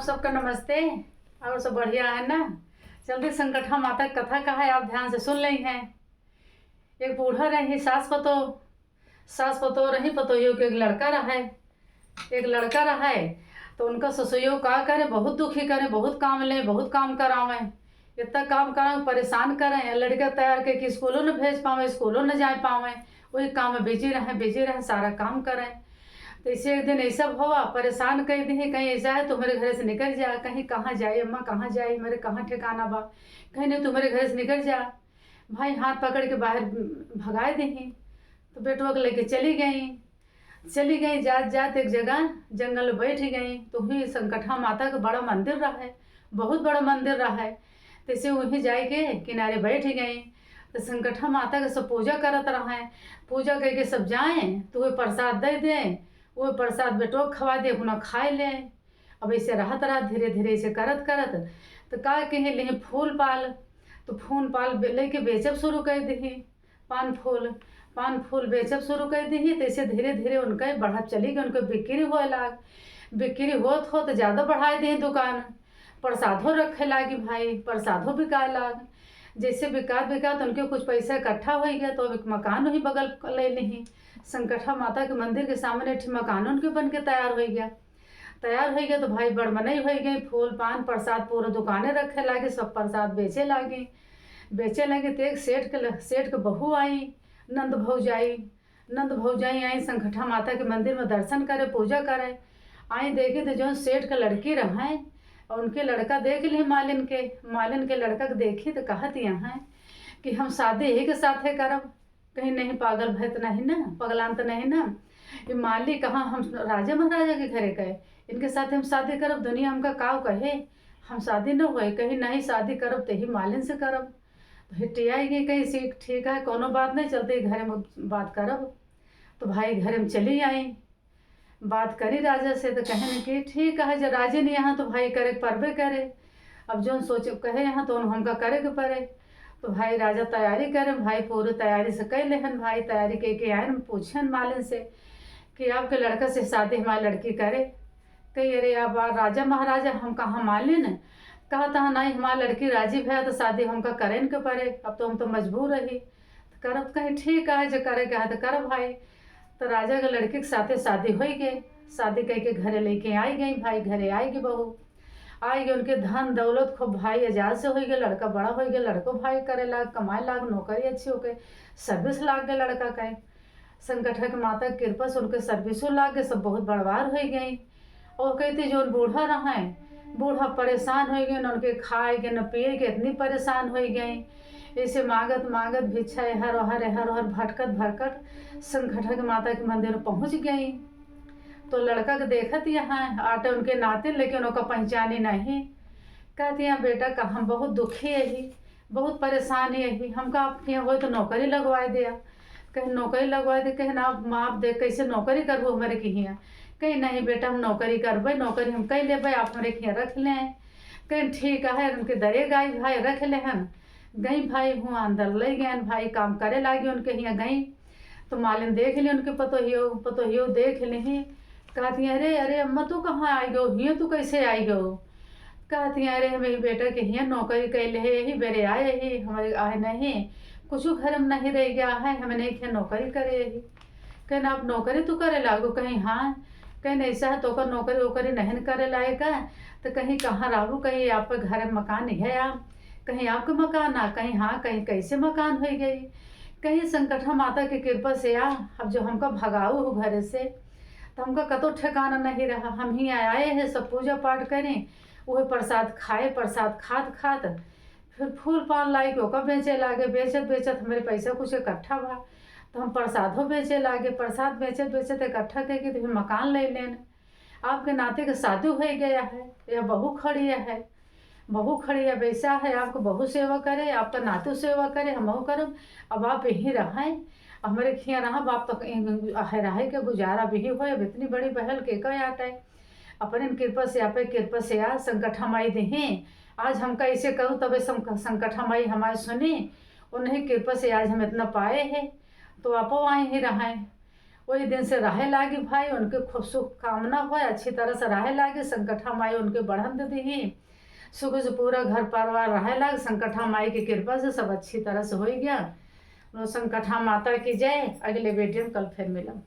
सबका नमस्ते। और सब बढ़िया है ना। जल्दी संकटा माता की कथा का है, आप ध्यान से सुन रही हैं। एक बूढ़ा रही सास पतो रही पतोहियों के एक लड़का रहा है। तो उनका ससुइयों का करे, बहुत दुखी करे, बहुत काम ले, बहुत काम करावे, इतना काम करावे, परेशान करें। लड़का तैयार के कि स्कूलों न भेज पावे, स्कूलों न जा पावे, वही काम में बिजी रहे, सारा काम करें। तो इसे एक दिन ऐसा हुआ, परेशान कर दी, कहीं ऐसा है तुम्हारे घर से निकल जा, कहीं कहाँ जाए अम्मा, कहाँ जाए, मेरे कहाँ ठिकाना बा, कहीं नहीं तुम्हारे घर से निकल जा। भाई हाथ पकड़ के बाहर भगाए दी। तो बेटवा को लेके चली गई जात जात एक जगह जंगल में बैठ गई। तो वही संकटा माता का बड़ा मंदिर रहा है, बहुत बड़ा मंदिर रहा है। तो इसे वहीं जाए के किनारे बैठ गई। तो संकटा माता का सब पूजा करत रहा है। पूजा करके सब जाएं तो वही प्रसाद दे दें, वो प्रसाद बेटो खवा दे, अपना खाए ले। अब ऐसे रहत रहा, धीरे धीरे ऐसे करत तो का कहे ले फूल पाल। तो फूल पाल लेके बेचब शुरू कर दी, पान फूल बेचब शुरू कर दी। तो ऐसे धीरे धीरे उनका बढ़त चली गई, उनको बिक्री होए लाग। बिक्री होत हो तो ज़्यादा बढ़ाए दी दुकान, प्रसादों रखे लागी भाई, प्रसादों बिकाए लाग। जैसे बिका तो उनके कुछ पैसा इकट्ठा हो गया। तो एक मकान वही बगल ले ली, संकटा माता के मंदिर के सामने एक मकान उनके बन के तैयार हो गया। तो भाई बड़मनई हो गई, फूल पान प्रसाद पूरा दुकानें रखे लागे, सब प्रसाद बेचे लागे। तो एक सेठ के बहू आई, नंद भौजाई आई संकटा माता के मंदिर में दर्शन करे, पूजा करे। आई देखी तो जो सेठ का लड़की रहा है, और उनके लड़का देख ली मालिन के लड़का के देखी तो कहत यहाँ कि हम शादी यही के साथ है करब, कहीं नहीं पागल भैत नहीं ना, पगलान तो नहीं ना। ये माली कहाँ, हम राजा महाराजा के घरे गए, इनके साथ हम शादी करब, दुनिया हमका काव कहे हम शादी न होए, कहीं नहीं शादी करब तो ही मालिन से करब। तो हिटियाई गई, कहीं सीख ठीक है, कोनो बात नहीं, चलते घरे में बात करब। तो भाई घरे में चली आई, बात करी राजा से। तो कहने कि ठीक है, जब राजे ने यहाँ तो भाई करे परबे करे, अब जो सोचे कहे यहाँ तो हमका करे के पड़े। तो भाई राजा तैयारी करे, भाई पूरी तैयारी से कह लेहन। भाई तैयारी के आए, पूछन मालिन से कि आपके लड़का से शादी हमारी लड़की करे। कही अरे अब राजा महाराजा हम कहाँ मालिन, कहा था नहीं हमारी लड़की राजी भैया तो शादी हमका करें के पड़े, अब तो हम तो मजबूर रही। तो करब कहीं ठीक है, जो करे के है तो करब भाई। तो राजा के लड़की के साथे शादी हो गई, शादी करके घरे लेके आई गई। भाई घरे आएगी बहू, आएगी, उनके धन दौलत खूब भाई एजाज से हो गए, लड़का बड़ा हो गया, लड़को भाई करे लाग, कमाए लाग, नौकरी अच्छी हो गई, सर्विस लाग गए लड़का का। संकटा के माता की कृपा से उनके सर्विसों लाग गए, सब बहुत बड़वार हो गई। और कहती जो बूढ़ा रहा है, बूढ़ा परेशान हो गए, न उनके खाए के न पिए के, इतनी परेशान हो गई। ऐसे मांगत भिक्षा हर भटकत संकटा के माता के मंदिर में पहुँच गई। तो लड़का के देखत यहाँ आटे उनके नाते, लेकिन उनका पहचानी नहीं। कहती हैं बेटा का हम बहुत दुखी है, बहुत परेशान है, हमका आपके यहाँ हो तो नौकरी लगवा दिया। कहीं नौकरी लगवा दे, कहीं ना आप देख कैसे नौकरी करबो हमारे के यहाँ। कहीं नहीं बेटा हम नौकरी करबे, नौकरी हम कह लेबै, आप हमारे के यहाँ रख लें। कहीं ठीक है, उनके दरे गाय भाई रख ले हन। गई भाई हुआ अंदर ले गए भाई, काम करे लागी उनके यहाँ गई। तो मालिन देख ली उनके पतोहियो देख ली। कहती हैं अरे अम्मा तू कहाँ आई गो, हियाँ तू कैसे आई गो। कहती हैं अरे हमें बेटा के हियाँ नौकरी कैले है, यही बेरे आए ही, हमारे आए नहीं, कुछ घर में नहीं रह गया है, हमें नहीं खे नौकरी करे यही। कहना आप नौकरी तू करे लागो, कहीं हाँ, कहीं ऐसा है तो नौकरी वोकरी नहीं करे लायक है। तो कहीं कहाँ रहू, कहीं आपके घर में मकान है, आप कहीं आपका मकान आ, कहीं हाँ, कहीं कैसे मकान हो गई। कहीं संकटा माता की कृपा से अब जो हमका भगाऊ हो घर से, तो हमका कतो ठिकाना नहीं रहा। हम ही आए हैं, सब पूजा पाठ करें, वही प्रसाद खाए, प्रसाद खात फिर फूल पान लाई के ओका बेचे लागे, बेचत हमारे पैसा कुछ इकट्ठा हुआ। तो हम प्रसादों बेचे लागे, प्रसाद बेचत इकट्ठा करके तो फिर मकान ले लेन। आपके नाते का शादी हो गया है, या बहू खड़ी है, वैसा है आपको बहू सेवा करे, आपका नातू सेवा करे, हम करब। अब आप यहीं रहें, हमारे खिया रहा, आप तो रहे के गुजारा भी हो। अब इतनी बड़ी बहल के आटा है, अपने कृपा से आप कृपा से आज संकटा माई दें, आज हम कैसे करूँ तब संकटा माई हमारे सुने, उन्हीं कृपा से आज हम इतना पाए हैं। तो आप वहीं ही रहें, वही दिन से रहे लागी भाई, उनके खूब सुख कामना हो, अच्छी तरह से रहे लागे। संकटा माई उनके बढ़न दे दी, सुख से पूरा घर परिवार रहे लागे। संकटा माई की कृपा से सब अच्छी तरह से हो गया। संकटा माता की जय। अगले वीडियो में कल फिर मिलूँ।